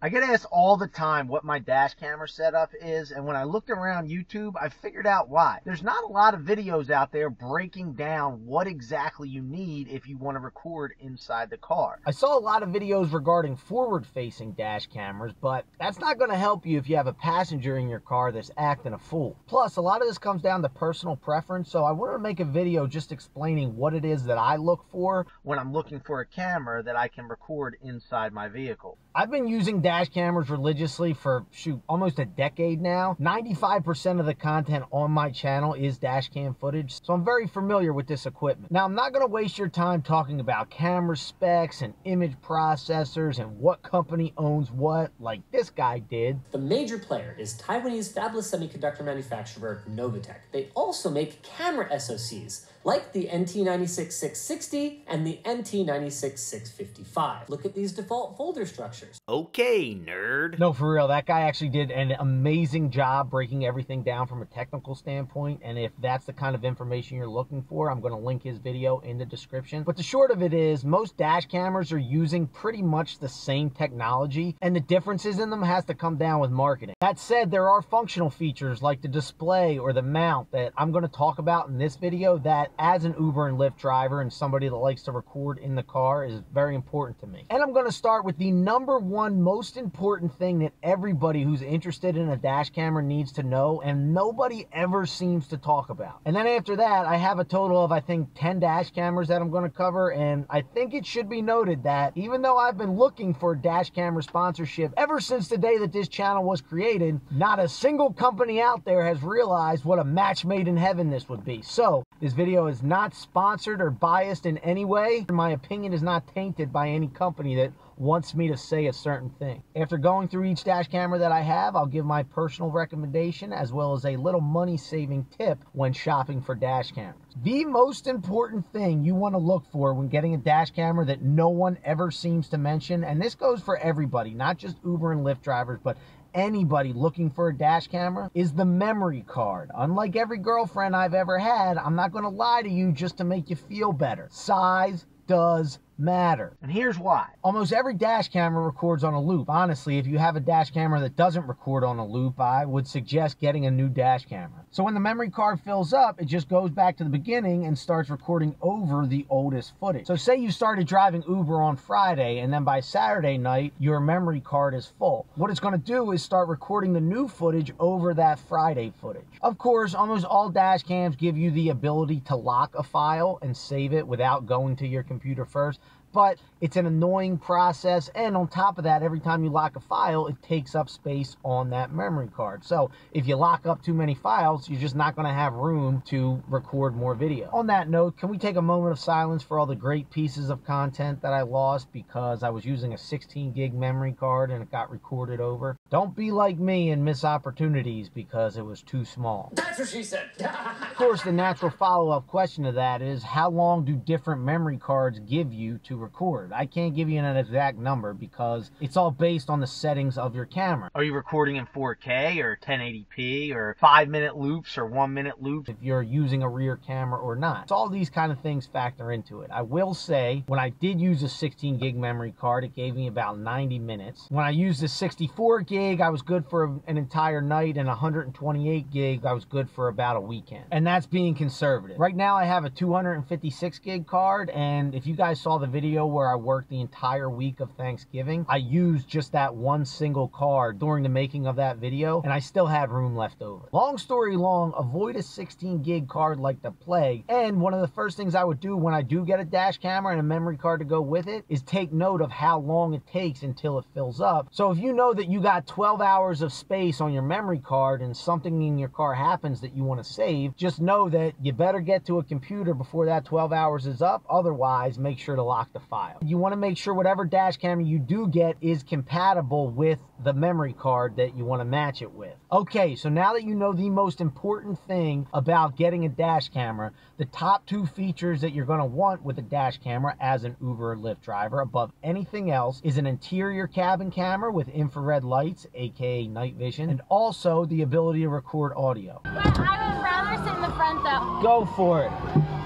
I get asked all the time what my dash camera setup is, and when I looked around YouTube, I figured out why. There's not a lot of videos out there breaking down what exactly you need if you want to record inside the car. I saw a lot of videos regarding forward-facing dash cameras, but that's not going to help you if you have a passenger in your car that's acting a fool. Plus, a lot of this comes down to personal preference, so I wanted to make a video just explaining what it is that I look for when I'm looking for a camera that I can record inside my vehicle. I've been using dash cameras religiously for, almost a decade now. 95% of the content on my channel is dash cam footage, so I'm very familiar with this equipment. Now, I'm not going to waste your time talking about camera specs and image processors and what company owns what like this guy did. The major player is Taiwanese fabless semiconductor manufacturer Novatech. They also make camera SoCs, like the NT96660 and the NT96655. Look at these default folder structures. Okay, nerd. No, for real, that guy actually did an amazing job breaking everything down from a technical standpoint, and if that's the kind of information you're looking for, I'm going to link his video in the description. But the short of it is, most dash cameras are using pretty much the same technology, and the differences in them has to come down with marketing. That said, there are functional features like the display or the mount that I'm going to talk about in this video that, as an Uber and Lyft driver and somebody that likes to record in the car, is very important to me. And I'm going to start with the #1 most important thing that everybody who's interested in a dash camera needs to know, and nobody ever seems to talk about. And then after that, I have a total of, I think, 10 dash cameras that I'm going to cover, and I think it should be noted that even though I've been looking for dash camera sponsorship ever since the day that this channel was created, not a single company out there has realized what a match made in heaven this would be. So this video is not sponsored or biased in any way. My opinion is not tainted by any company that wants me to say a certain thing. After going through each dash camera that I have, I'll give my personal recommendation as well as a little money-saving tip when shopping for dash cameras. The most important thing you want to look for when getting a dash camera that no one ever seems to mention, and this goes for everybody, not just Uber and Lyft drivers, but anybody looking for a dash camera, is the memory card. Unlike every girlfriend I've ever had, I'm not going to lie to you just to make you feel better. Size does matter. And here's why. Almost every dash camera records on a loop. Honestly, if you have a dash camera that doesn't record on a loop, I would suggest getting a new dash camera. So when the memory card fills up, it just goes back to the beginning and starts recording over the oldest footage. So say you started driving Uber on Friday, and then by Saturday night, your memory card is full. What it's going to do is start recording the new footage over that Friday footage. Of course, almost all dash cams give you the ability to lock a file and save it without going to your computer first, but it's an annoying process, and on top of that, every time you lock a file, it takes up space on that memory card. So if you lock up too many files, you're just not going to have room to record more video. On that note, can we take a moment of silence for all the great pieces of content that I lost because I was using a 16 gig memory card and it got recorded over? Don't be like me and miss opportunities because it was too small. That's what she said. Of course, the natural follow-up question to that is, how long do different memory cards give you to record? I can't give you an exact number because it's all based on the settings of your camera. Are you recording in 4K or 1080p or 5-minute loops or 1-minute loops if you're using a rear camera or not? So all these kind of things factor into it. I will say, when I did use a 16 gig memory card, it gave me about 90 minutes. When I used a 64 gig, I was good for an entire night, and 128 gig, I was good for about a weekend. And that's being conservative. Right now, I have a 256 gig card, and if you guys saw the video where I worked the entire week of Thanksgiving, I used just that one single card during the making of that video, and I still had room left over. Long story long, avoid a 16 gig card like the plague, and one of the first things I would do when I do get a dash camera and a memory card to go with it is take note of how long it takes until it fills up. So if you know that you got 12 hours of space on your memory card and something in your car happens that you want to save, just know that you better get to a computer before that 12 hours is up. Otherwise, make sure to lock the file. You want to make sure whatever dash camera you do get is compatible with the memory card that you want to match it with. Okay, so now that you know the most important thing about getting a dash camera, the top 2 features that you're going to want with a dash camera as an Uber or Lyft driver above anything else is an interior cabin camera with infrared lights, aka night vision, and also the ability to record audio. But I would rather sit in the front though. Go for it.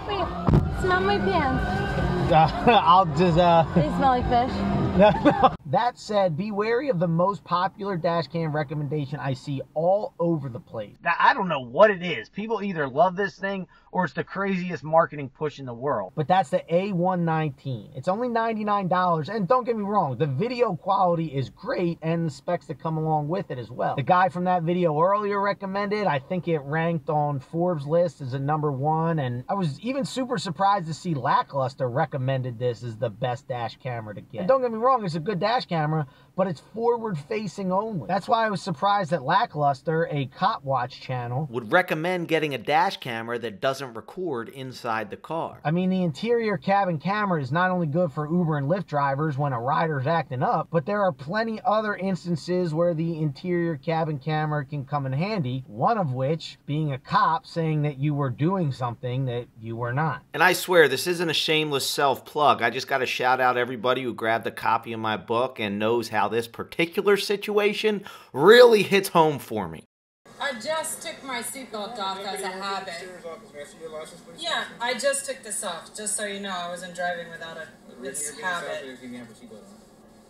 Wait, smell my pants. I'll just They smell like fish. That said, be wary of the most popular dash cam recommendation I see all over the place. Now, I don't know what it is. People either love this thing or it's the craziest marketing push in the world. But that's the A119. It's only $99, and don't get me wrong, the video quality is great and the specs that come along with it as well. The guy from that video earlier recommended, I think it ranked on Forbes list as a #1, and I was even super surprised to see Lackluster recommended this as the best dash camera to get. And don't get me wrong, it's a good dash camera, but it's forward facing only. That's why I was surprised that Lackluster, a cop watch channel, would recommend getting a dash camera that doesn't record inside the car. I mean, the interior cabin camera is not only good for Uber and Lyft drivers when a rider's acting up, but there are plenty other instances where the interior cabin camera can come in handy, one of which being a cop saying that you were doing something that you were not. And I swear, this isn't a shameless self-plug. I just got to shout out everybody who grabbed a copy of my book and knows how this particular situation really hits home for me. I just took my seatbelt off as a habit. Yeah, I just took this off, just so you know. I wasn't driving without this habit.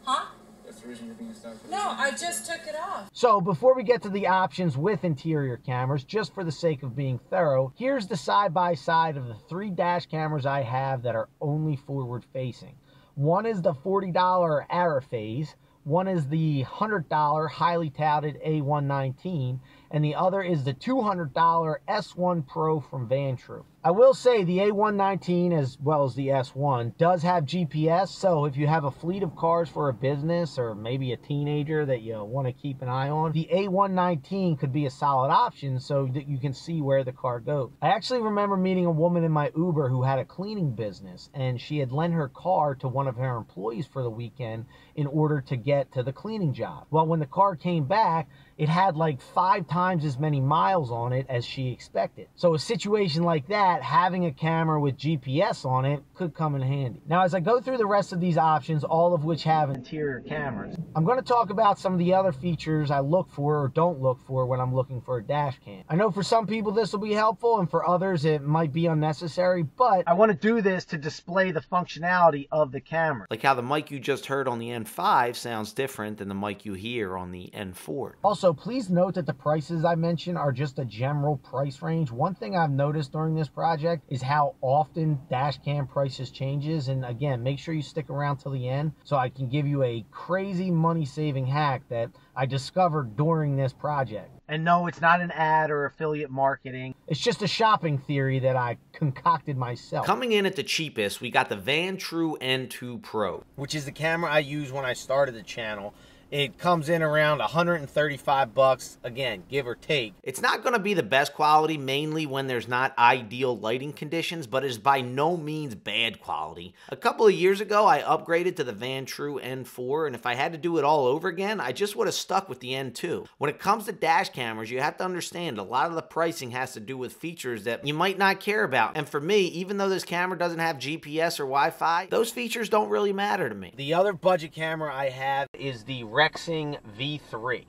Huh? That's the reason you're being stopped. No, I just took it off. So before we get to the options with interior cameras, just for the sake of being thorough, here's the side-by-side of the 3 dash cameras I have that are only forward-facing. One is the $40 Araphase, one is the $100 highly touted A119, and the other is the $200 S1 Pro from Vantrue. I will say the A119 as well as the S1 does have GPS, so if you have a fleet of cars for a business or maybe a teenager that you want to keep an eye on, the A119 could be a solid option so that you can see where the car goes. I actually remember meeting a woman in my Uber who had a cleaning business, and she had lent her car to one of her employees for the weekend in order to get to the cleaning job. Well, when the car came back, it had like 5 times as many miles on it as she expected. So a situation like that, having a camera with GPS on it could come in handy. Now, as I go through the rest of these options, all of which have interior cameras, I'm going to talk about some of the other features I look for or don't look for when I'm looking for a dash cam. I know for some people this will be helpful, and for others it might be unnecessary, but I want to do this to display the functionality of the camera. Like how the mic you just heard on the N5 sounds different than the mic you hear on the N4. Also, please note that the prices I mentioned are just a general price range. One thing I've noticed during this project is how often dash cam prices changes, and again, make sure you stick around till the end so I can give you a crazy money-saving hack that I discovered during this project. And no, it's not an ad or affiliate marketing. It's just a shopping theory that I concocted myself. Coming in at the cheapest, we got the Vantrue N2 Pro, which is the camera I used when I started the channel. It comes in around 135 bucks, again, give or take. It's not going to be the best quality, mainly when there's not ideal lighting conditions, but is by no means bad quality. A couple of years ago, I upgraded to the Vantrue N4, and if I had to do it all over again, I just would have stuck with the N2. When it comes to dash cameras, you have to understand a lot of the pricing has to do with features that you might not care about. And for me, even though this camera doesn't have GPS or Wi-Fi, those features don't really matter to me. The other budget camera I have is the Rexing V3,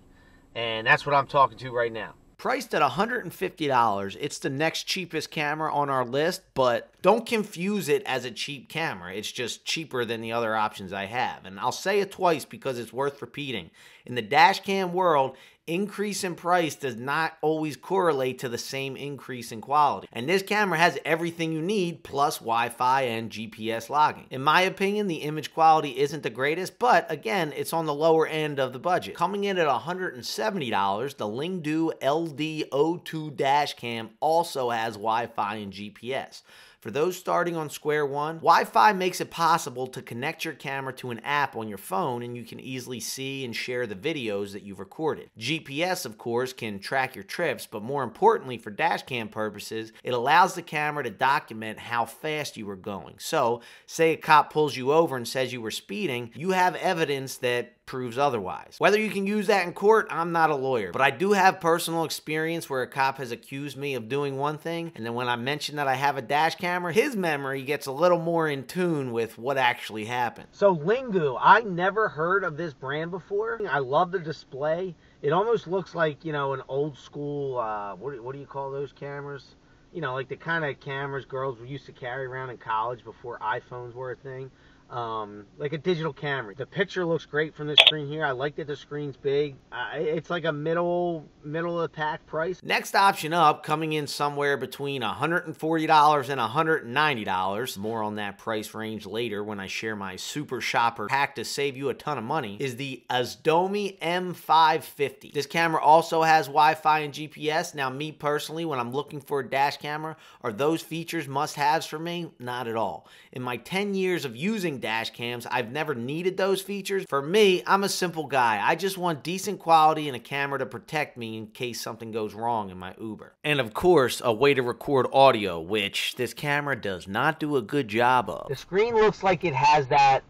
and that's what I'm talking to right now. Priced at $150, it's the next cheapest camera on our list, but don't confuse it as a cheap camera. It's just cheaper than the other options I have. And I'll say it twice because it's worth repeating. In the dash cam world, increase in price does not always correlate to the same increase in quality. And this camera has everything you need, plus Wi-Fi and GPS logging. In my opinion, the image quality isn't the greatest, but again, it's on the lower end of the budget. Coming in at $170, the LingDu LD02 dash cam also has Wi-Fi and GPS. For those starting on square one, Wi-Fi makes it possible to connect your camera to an app on your phone, and you can easily see and share the videos that you've recorded. GPS, of course, can track your trips, but more importantly for dashcam purposes, it allows the camera to document how fast you were going. So, say a cop pulls you over and says you were speeding, you have evidence that proves otherwise. Whether you can use that in court, I'm not a lawyer, but I do have personal experience where a cop has accused me of doing one thing, and then when I mention that I have a dash camera, his memory gets a little more in tune with what actually happened. So LingDu, I never heard of this brand before. I love the display. It almost looks like, you know, an old school, what do you call those cameras? You know, like the kind of cameras girls used to carry around in college before iPhones were a thing. like a digital camera. The picture looks great from the screen here. I like that the screen's big. It's like a middle of the pack price. Next option up, coming in somewhere between $140 and $190, more on that price range later when I share my super shopper hack to save you a ton of money, is the Azdome M550. This camera also has Wi-Fi and GPS. Now, me personally, when I'm looking for a dash camera, are those features must-haves for me? Not at all. In my 10 years of using dash cams, I've never needed those features. For me, I'm a simple guy. I just want decent quality and a camera to protect me in case something goes wrong in my Uber. And of course, a way to record audio, which this camera does not do a good job of. The screen looks like it has that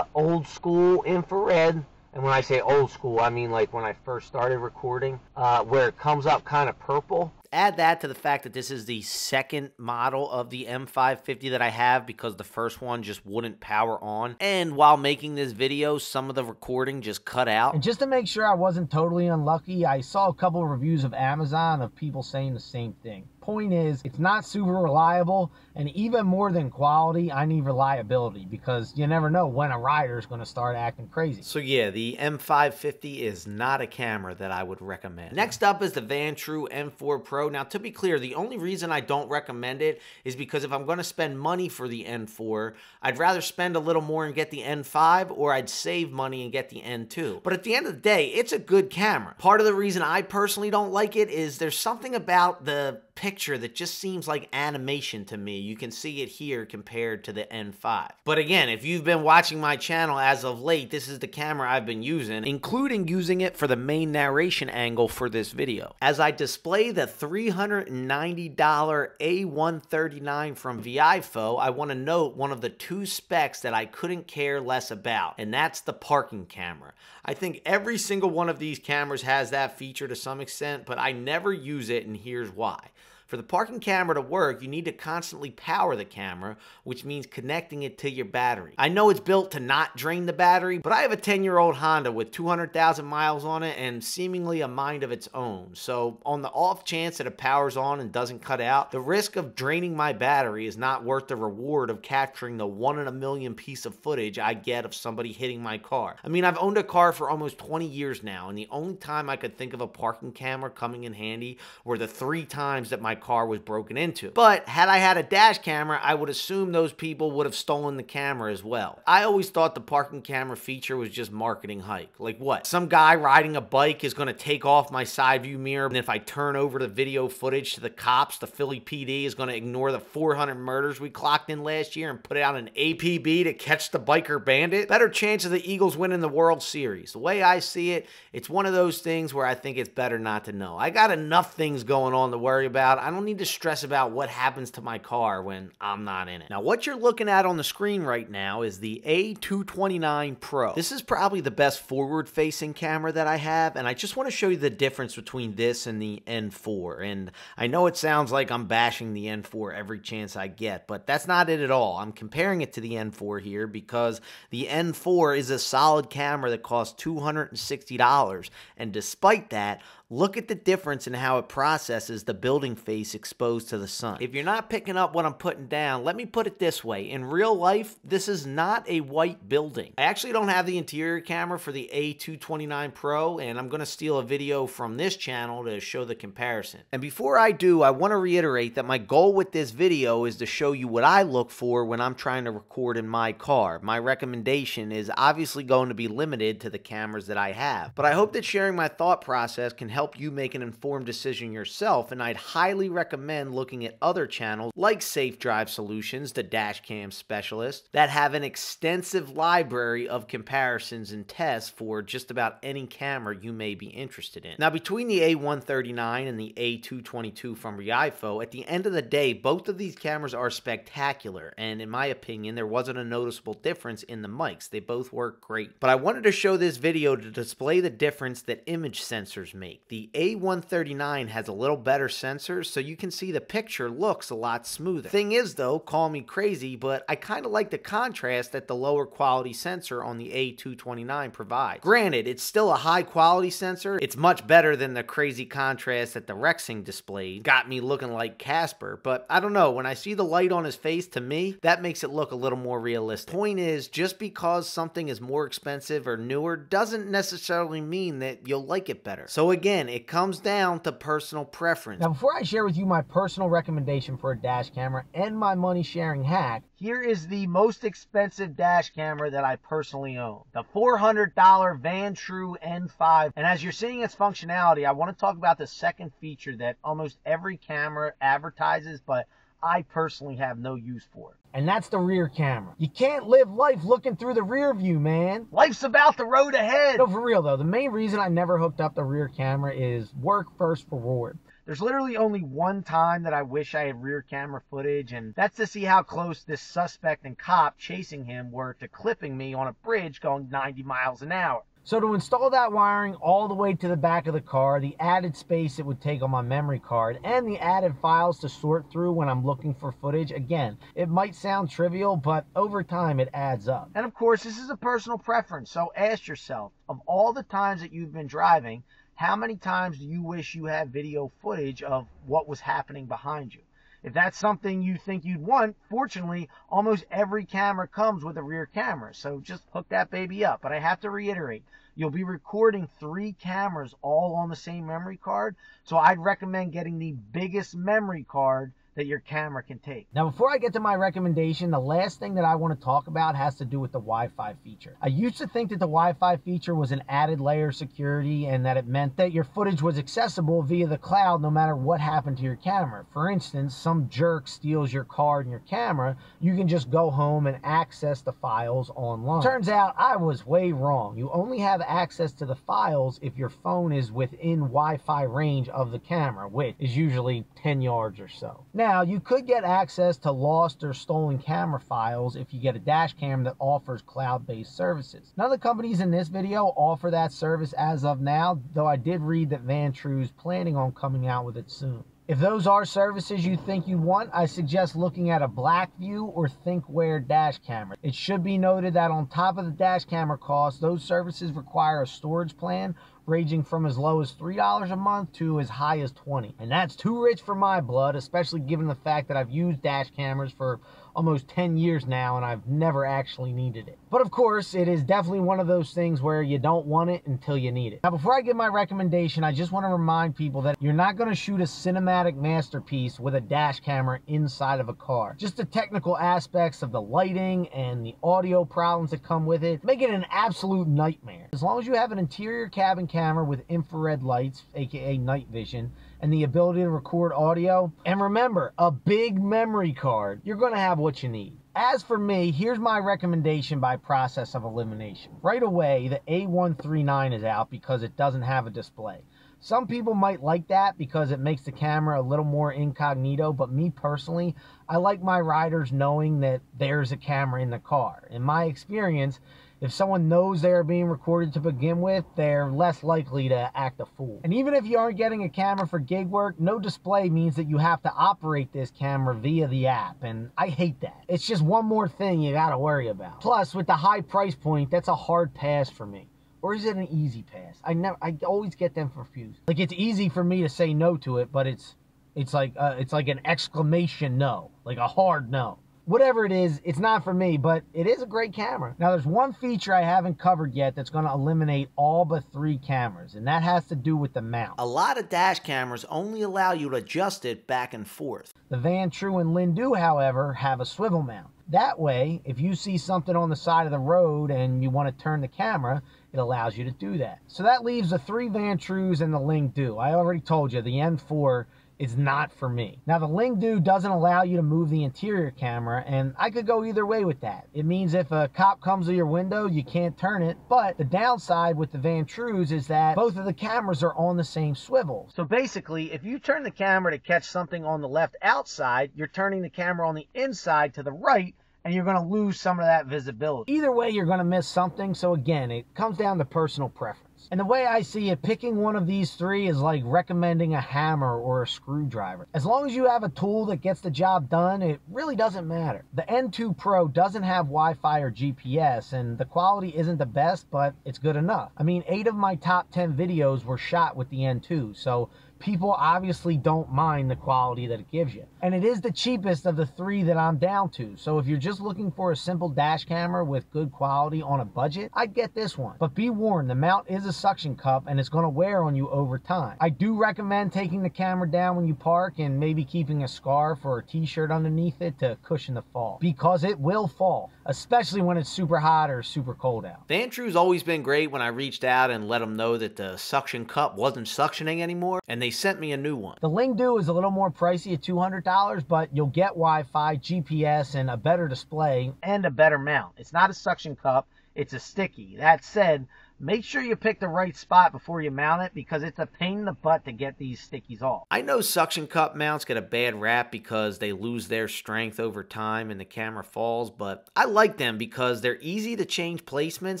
old school infrared. And when I say old school, I mean like when I first started recording, where it comes up kind of purple. Add that to the fact that this is the second model of the M550 that I have because the first one just wouldn't power on. And while making this video, some of the recording just cut out. And just to make sure I wasn't totally unlucky, I saw a couple of reviews of Amazon of people saying the same thing. Point is, it's not super reliable, and even more than quality, I need reliability because you never know when a rider is going to start acting crazy. So yeah, the M550 is not a camera that I would recommend. Next up is the Vantrue N4 Pro. Now, to be clear, the only reason I don't recommend it is because if I'm going to spend money for the N4, I'd rather spend a little more and get the N5, or I'd save money and get the N2. But at the end of the day, it's a good camera. Part of the reason I personally don't like it is there's something about the picture that just seems like animation to me. You can see it here compared to the N5. But again, if you've been watching my channel as of late, this is the camera I've been using, including using it for the main narration angle for this video. As I display the $390 A139 from Viofo, I want to note one of the two specs that I couldn't care less about, and that's the parking camera. I think every single one of these cameras has that feature to some extent, but I never use it, and here's why. For the parking camera to work, you need to constantly power the camera, which means connecting it to your battery. I know it's built to not drain the battery, but I have a 10-year-old Honda with 200,000 miles on it and seemingly a mind of its own. So on the off chance that it powers on and doesn't cut out, the risk of draining my battery is not worth the reward of capturing the 1 in a million piece of footage I get of somebody hitting my car. I mean, I've owned a car for almost 20 years now, and the only time I could think of a parking camera coming in handy were the 3 times that my car was broken into. But had I had a dash camera, I would assume those people would have stolen the camera as well. I always thought the parking camera feature was just marketing hype. Like what? Some guy riding a bike is going to take off my side view mirror, and if I turn over the video footage to the cops, the Philly PD is going to ignore the 400 murders we clocked in last year and put out an APB to catch the biker bandit? Better chance of the Eagles winning the World Series. The way I see it, it's one of those things where I think it's better not to know. I got enough things going on to worry about. I don't need to stress about what happens to my car when I'm not in it. Now, what you're looking at on the screen right now is the A229 Pro. This is probably the best forward-facing camera that I have, and I just want to show you the difference between this and the N4. And I know it sounds like I'm bashing the N4 every chance I get, but that's not it at all. I'm comparing it to the N4 here because the N4 is a solid camera that costs $260, and despite that, look at the difference in how it processes the building face exposed to the sun. If you're not picking up what I'm putting down, let me put it this way. In real life, this is not a white building. I actually don't have the interior camera for the A229 Pro, and I'm going to steal a video from this channel to show the comparison. And before I do, I want to reiterate that my goal with this video is to show you what I look for when I'm trying to record in my car. My recommendation is obviously going to be limited to the cameras that I have, but I hope that sharing my thought process can help you make an informed decision yourself, and I'd highly recommend looking at other channels like Safe Drive Solutions, the Dashcam specialist, that have an extensive library of comparisons and tests for just about any camera you may be interested in. Now, between the A139 and the A222 from Viofo, at the end of the day, both of these cameras are spectacular, and in my opinion, there wasn't a noticeable difference in the mics. They both work great. But I wanted to show this video to display the difference that image sensors make. The A139 has a little better sensors, so you can see the picture looks a lot smoother. Thing is though, call me crazy, but I kind of like the contrast that the lower quality sensor on the A229 provides. Granted, it's still a high quality sensor. It's much better than the crazy contrast that the Rexing displayed. Got me looking like Casper, but I don't know, when I see the light on his face, to me, that makes it look a little more realistic. Point is, just because something is more expensive or newer doesn't necessarily mean that you'll like it better. So again, it comes down to personal preference. Now, before I share with you my personal recommendation for a dash camera and my money sharing hack, here is the most expensive dash camera that I personally own. The $400 Vantrue N5. And as you're seeing its functionality, I want to talk about the second feature that almost every camera advertises, but I personally have no use for it. And that's the rear camera. You can't live life looking through the rear view, man. Life's about the road ahead. No, for real though, the main reason I never hooked up the rear camera is work first reward. There's literally only one time that I wish I had rear camera footage, and that's to see how close this suspect and cop chasing him were to clipping me on a bridge going 90 miles an hour. So to install that wiring all the way to the back of the car, the added space it would take on my memory card, and the added files to sort through when I'm looking for footage, again, it might sound trivial, but over time it adds up. And of course, this is a personal preference, so ask yourself, of all the times that you've been driving, how many times do you wish you had video footage of what was happening behind you? If that's something you think you'd want, fortunately, almost every camera comes with a rear camera, so just hook that baby up. But I have to reiterate, you'll be recording 3 cameras all on the same memory card, so I'd recommend getting the biggest memory card that your camera can take. Now, before I get to my recommendation, the last thing that I want to talk about has to do with the Wi-Fi feature. I used to think that the Wi-Fi feature was an added layer of security and that it meant that your footage was accessible via the cloud no matter what happened to your camera. For instance, some jerk steals your card and your camera, you can just go home and access the files online. Turns out I was way wrong. You only have access to the files if your phone is within Wi-Fi range of the camera, which is usually 10 yards or so. Now, you could get access to lost or stolen camera files if you get a dash cam that offers cloud-based services. None of the companies in this video offer that service as of now, though I did read that Vantrue is planning on coming out with it soon. If those are services you think you want, I suggest looking at a Blackview or ThinkWare dash camera. It should be noted that on top of the dash camera cost, those services require a storage plan ranging from as low as $3 a month to as high as $20. And that's too rich for my blood, especially given the fact that I've used dash cameras for almost 10 years now and I've never actually needed it. But of course, it is definitely one of those things where you don't want it until you need it. Now, before I give my recommendation, I just want to remind people that you're not going to shoot a cinematic masterpiece with a dash camera inside of a car. Just the technical aspects of the lighting and the audio problems that come with it make it an absolute nightmare. As long as you have an interior cabin camera with infrared lights, aka night vision, and the ability to record audio, and remember, a big memory card, you're going to have what you need. As for me, here's my recommendation by process of elimination. Right away, the A139 is out because it doesn't have a display. Some people might like that because it makes the camera a little more incognito, but me personally, I like my riders knowing that there's a camera in the car. In my experience, if someone knows they're being recorded to begin with, they're less likely to act a fool. And even if you aren't getting a camera for gig work, no display means that you have to operate this camera via the app, and I hate that. It's just one more thing you gotta worry about. Plus, with the high price point, that's a hard pass for me. Or is it an easy pass? I always get them confused. Like, it's easy for me to say no to it, but it's like an exclamation no, like a hard no. Whatever it is, it's not for me, but it is a great camera. Now, there's one feature I haven't covered yet that's going to eliminate all but 3 cameras, and that has to do with the mount. A lot of dash cameras only allow you to adjust it back and forth. The Vantrue and LingDu, however, have a swivel mount. That way, if you see something on the side of the road and you want to turn the camera, it allows you to do that. So that leaves the 3 Vantrues and the LingDu. I already told you, the N4 is not for me. Now, the LingDu doesn't allow you to move the interior camera, and I could go either way with that. It means if a cop comes to your window, you can't turn it, but the downside with the Vantrues is that both of the cameras are on the same swivel. So basically, if you turn the camera to catch something on the left outside, you're turning the camera on the inside to the right, and you're going to lose some of that visibility. Either way, you're going to miss something, so again, it comes down to personal preference. mounts. And the way I see it, picking one of these three is like recommending a hammer or a screwdriver. As long as you have a tool that gets the job done, it really doesn't matter. The N2 Pro doesn't have Wi-Fi or GPS, and the quality isn't the best, but it's good enough. I mean, 8 of my top 10 videos were shot with the N2, so people obviously don't mind the quality that it gives you. And it is the cheapest of the 3 that I'm down to. So if you're just looking for a simple dash camera with good quality on a budget, I'd get this one. But be warned, the mount is a suction cup and it's going to wear on you over time. I do recommend taking the camera down when you park and maybe keeping a scarf or a t-shirt underneath it to cushion the fall, because it will fall, especially when it's super hot or super cold out. Vantrue's always been great when I reached out and let them know that the suction cup wasn't suctioning anymore, and they sent me a new one. The LingDu is a little more pricey at $200, but you'll get Wi-Fi, GPS, and a better display and a better mount. It's not a suction cup, it's a sticky. That said, make sure you pick the right spot before you mount it, because it's a pain in the butt to get these stickies off. I know suction cup mounts get a bad rap because they lose their strength over time and the camera falls, but I like them because they're easy to change placements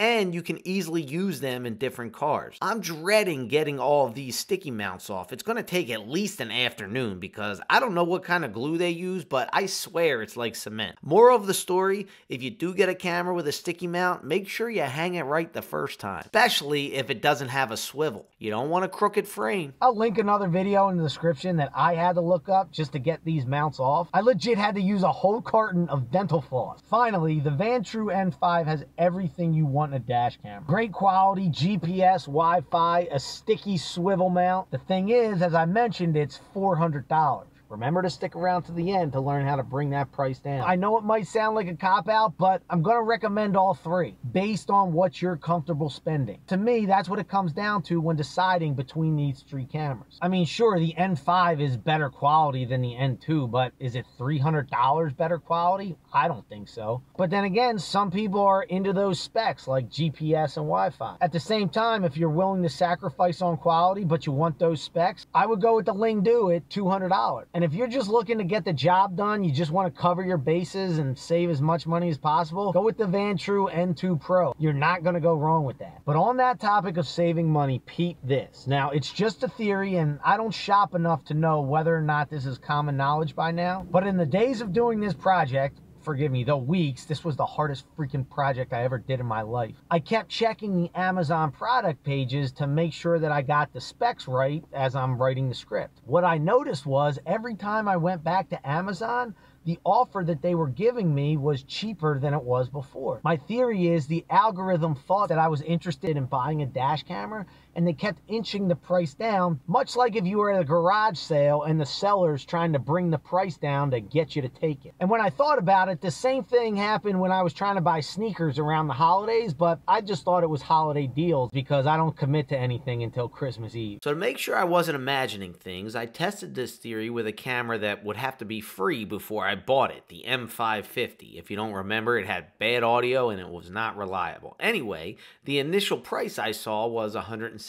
and you can easily use them in different cars. I'm dreading getting all of these sticky mounts off. It's going to take at least an afternoon because I don't know what kind of glue they use, but I swear it's like cement. Moral of the story, if you do get a camera with a sticky mount, make sure you hang it right the first time, especially if it doesn't have a swivel. You don't want a crooked frame. I'll link another video in the description that I had to look up just to get these mounts off. I legit had to use a whole carton of dental floss. Finally, the Vantrue N5 has everything you want in a dash camera. Great quality, GPS, Wi-Fi, a sticky swivel mount. The thing is, as I mentioned, it's $400. Remember to stick around to the end to learn how to bring that price down. I know it might sound like a cop-out, but I'm going to recommend all 3 based on what you're comfortable spending. To me, that's what it comes down to when deciding between these 3 cameras. I mean, sure, the N5 is better quality than the N2, but is it $300 better quality? I don't think so. But then again, some people are into those specs like GPS and Wi-Fi. At the same time, if you're willing to sacrifice on quality, but you want those specs, I would go with the LingDu at $200. And if you're just looking to get the job done, you just want to cover your bases and save as much money as possible, go with the Vantrue N2 Pro. You're not going to go wrong with that. But on that topic of saving money, peep this. Now, it's just a theory, and I don't shop enough to know whether or not this is common knowledge by now. But in the days of doing this project, forgive me, the weeks, this was the hardest freaking project I ever did in my life. I kept checking the Amazon product pages to make sure that I got the specs right as I'm writing the script. What I noticed was every time I went back to Amazon, the offer that they were giving me was cheaper than it was before. My theory is the algorithm thought that I was interested in buying a dash camera, and they kept inching the price down, much like if you were at a garage sale and the seller's trying to bring the price down to get you to take it. And when I thought about it, the same thing happened when I was trying to buy sneakers around the holidays, but I just thought it was holiday deals because I don't commit to anything until Christmas Eve. So to make sure I wasn't imagining things, I tested this theory with a camera that would have to be free before I bought it, the M550. If you don't remember, it had bad audio and it was not reliable. Anyway, the initial price I saw was $170.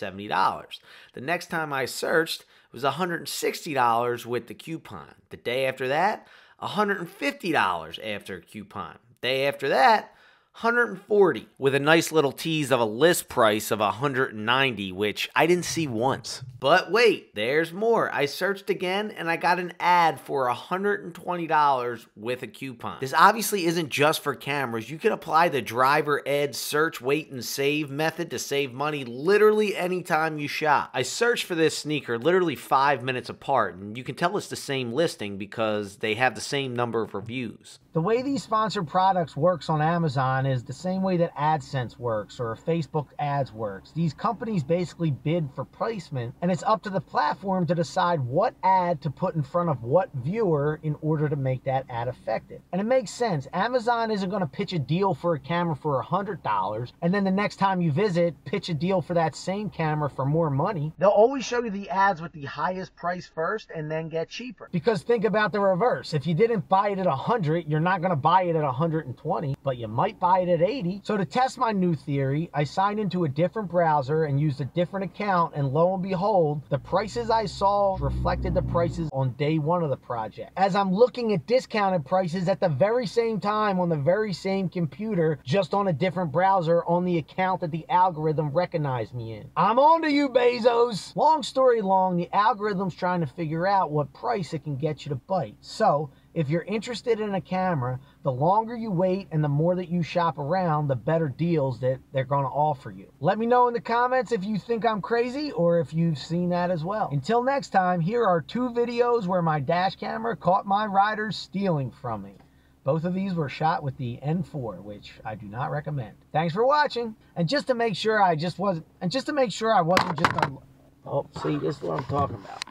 The next time I searched, it was $160 with the coupon. The day after that, $150 after coupon. The day after that, $140 with a nice little tease of a list price of $190, which I didn't see once. But wait, there's more. I searched again and I got an ad for $120 with a coupon. This obviously isn't just for cameras. You can apply the driver ed search, wait, and save method to save money literally anytime you shop. I searched for this sneaker literally 5 minutes apart, and you can tell it's the same listing because they have the same number of reviews. The way these sponsored products works on Amazon is the same way that AdSense works or Facebook ads works. These companies basically bid for placement, and it's up to the platform to decide what ad to put in front of what viewer in order to make that ad effective. And it makes sense. Amazon isn't going to pitch a deal for a camera for $100 and then the next time you visit, pitch a deal for that same camera for more money. They'll always show you the ads with the highest price first and then get cheaper. Because think about the reverse. If you didn't buy it at $100, you're not going to buy it at 120, but you might buy it at 80. So to test my new theory, I signed into a different browser and used a different account, and lo and behold, the prices I saw reflected the prices on day one of the project. As I'm looking at discounted prices at the very same time on the very same computer, just on a different browser on the account that the algorithm recognized me in. I'm on to you, Bezos. Long story long, the algorithm's trying to figure out what price it can get you to bite. So if you're interested in a camera, the longer you wait and the more that you shop around, the better deals that they're going to offer you. Let me know in the comments if you think I'm crazy or if you've seen that as well. Until next time, here are 2 videos where my dash camera caught my riders stealing from me. Both of these were shot with the N4, which I do not recommend. Thanks for watching. And just to make sure I wasn't just oh, see, this is what I'm talking about.